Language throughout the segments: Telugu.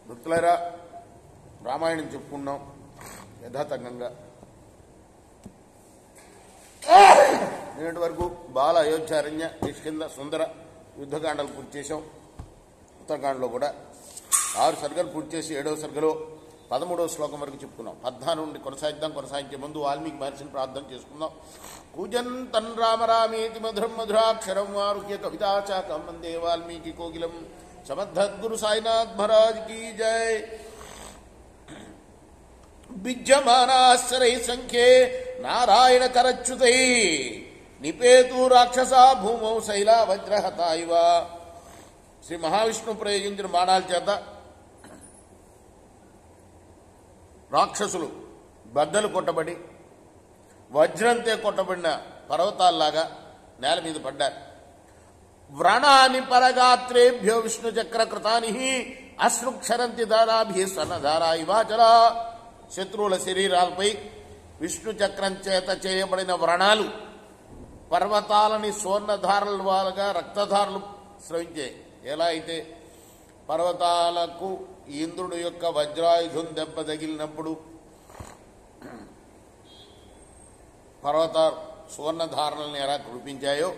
భక్తులారా, రామాయణం చెప్పుకున్నాం యథాతథంగా. నేటి వరకు బాల, అయోధ్యారణ్య, కిష్కింధ, సుందర యుద్ధకాండాలు పూర్తి చేసాం. ఉత్తరకాండలో కూడా 6 సర్గలు పూర్తి చేసి 7వ సర్గలో 13వ శ్లోకం వరకు చెప్పుకున్నాం. 14 నుండి కొనసాగిద్దాం. కొనసాగించే ముందు వాల్మీకి మహర్షిని ప్రార్థన చేసుకుందాం. కూజంతన్ రామ రామేతి మధురం మధురాక్షరం ఆరుహ్య కవితాచాకం వందే వాల్మీకి కోకిలం. సమర్థద్గురు సాయినాథ్ మహారాజ్ की जय. బిజ్జమానాశ్చరై సంఖ్యే నారాయణ కరచ్యుతై నిపేతు రాక్షసా భూమౌ శైలా వజ్రహతా ఇవ. శ్రీ మహావిష్ణు ప్రయోగించిన బాణాల చేత రాక్షసులు బద్దలు కొట్టబడి వజ్రంతే కొట్టబడిన పర్వతాల్లాగా నేల మీద పడ్డారు. వ్రణాని పరగాత్రేభ్యో విష్ణు చక్ర కృతాని అశ్రుక్షరంతి దారాభి స్వర్ణధారా ఇవాచలా. శత్రువుల శరీరాలపై విష్ణు చక్రం చేత చేయబడిన వ్రణాలు పర్వతాలని స్వర్ణధారల వాళ్ళగా రక్తధారలు స్రవించాయి. ఎలా అయితే పర్వతాలకు ఇంద్రుడు యొక్క వజ్రాయుధం దెబ్బ తగిలినప్పుడు పర్వత సువర్ణధారణల్ని ఎలా కురిపించాయో,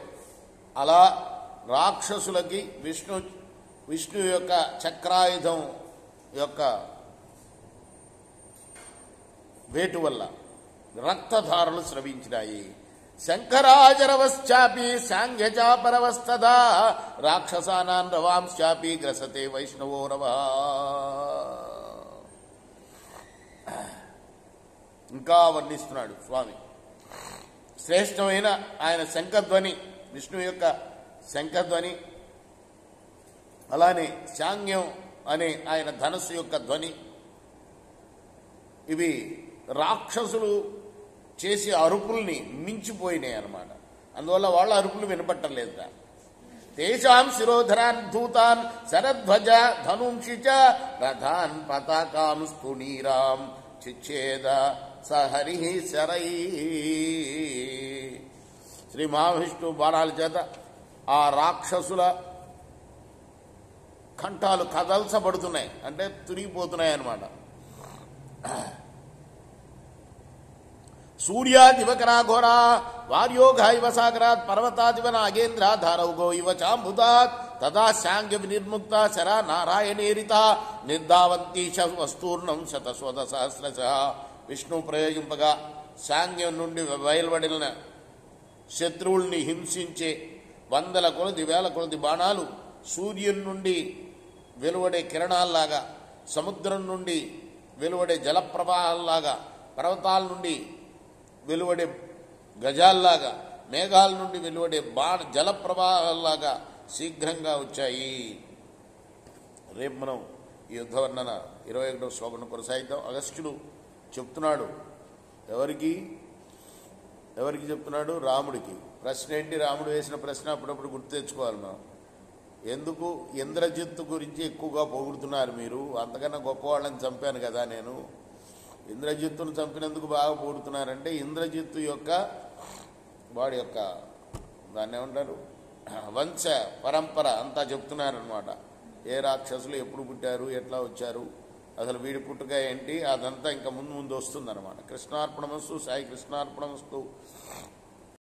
అలా రాక్షసులకి విష్ణు యొక్క చక్రాయుధం యొక్క వేటు వల్ల రక్తధారలు స్రవించినాయి. శంకరాజరవశ్చాపి సాంఘ్యచాపరవస్తదా రాక్షసానాన్ రవాంశ్చాపి గ్రసతే వైష్ణవో రవ. ఇంకా వర్ణిస్తున్నాడు స్వామి. శ్రేష్టమైన ఆయన శంఖధ్వని, విష్ణు యొక్క శంఖధ్వని, అలానే శాంగ్యం అనే ఆయన ధనస్సు యొక్క ధ్వని, ఇవి రాక్షసులు చేసే అరుపుల్ని మించిపోయినాయి అన్నమాట. అందువల్ల వాళ్ళ అరుపులు వినపట్టలేదు. తేషాం శిరోధరాన్ ధూతాన్ శరధ్వజ ధనుంషి చ రథాన్ పతాకాం స్థునీరాం చిచ్ఛేద సహరి శరై. శ్రీ మహావిష్ణు బాణాల చేత ఆ రాక్షసుల కంఠాలు కదల్చబడుతున్నాయి, అంటే తురిగిపోతున్నాయి అన్నమాట. సూర్యాదివకరా ఘోరా వార్యోఘ ఇవ సాగరాత్ పర్వతాదివ నాగేంద్ర ధారౌగో ఇవ చాంబుదాత్ తదా శాంగ్య నిర్ముక్త శరా నారాయణేరిత నిర్ధావంతి వస్తూర్ణం శతస్వత సహస్రశ. విష్ణు ప్రయోగింపగా శాంగ్యం నుండి బయలువడిన శత్రువుల్ని హింసించే 100 కొలది 1000 కొలది బాణాలు సూర్యుని నుండి వెలువడే కిరణాల్లాగా, సముద్రం నుండి వెలువడే జలప్రవాహాల్లాగా, పర్వతాల నుండి వెలువడే గజాల్లాగా, మేఘాల నుండి వెలువడే జలప్రవాహాల్లాగా శీఘ్రంగా వచ్చాయి. రేపు మనం ఈ యుద్ధ వర్ణన 21వ శ్లోకం కొనసాగిద్దాం. అగస్త్యుడు చెప్తున్నాడు. ఎవరికి చెప్తున్నాడు? రాముడికి. ప్రశ్న ఏంటి? రాముడు వేసిన ప్రశ్న అప్పుడప్పుడు గుర్తు తెచ్చుకోవాలి మనం. ఎందుకు ఇంద్రజిత్తు గురించి ఎక్కువగా పొగుడుతున్నారు మీరు? అంతకన్నా గొప్పవాళ్ళని చంపాను కదా నేను. ఇంద్రజిత్తును చంపినందుకు బాగా పొగుడుతున్నారంటే ఇంద్రజిత్తు యొక్క వాడి యొక్క దాన్ని ఏమంటారు, వంశ పరంపర అంతా చెప్తున్నారనమాట. ఏ రాక్షసులు ఎప్పుడు పుట్టారు, ఎట్లా వచ్చారు, అసలు వీడి పుట్టుక ఏంటి, అదంతా ఇంకా ముందు వస్తుందన్నమాట. కృష్ణార్పణమస్తు. సాయి కృష్ణార్పణమస్తు.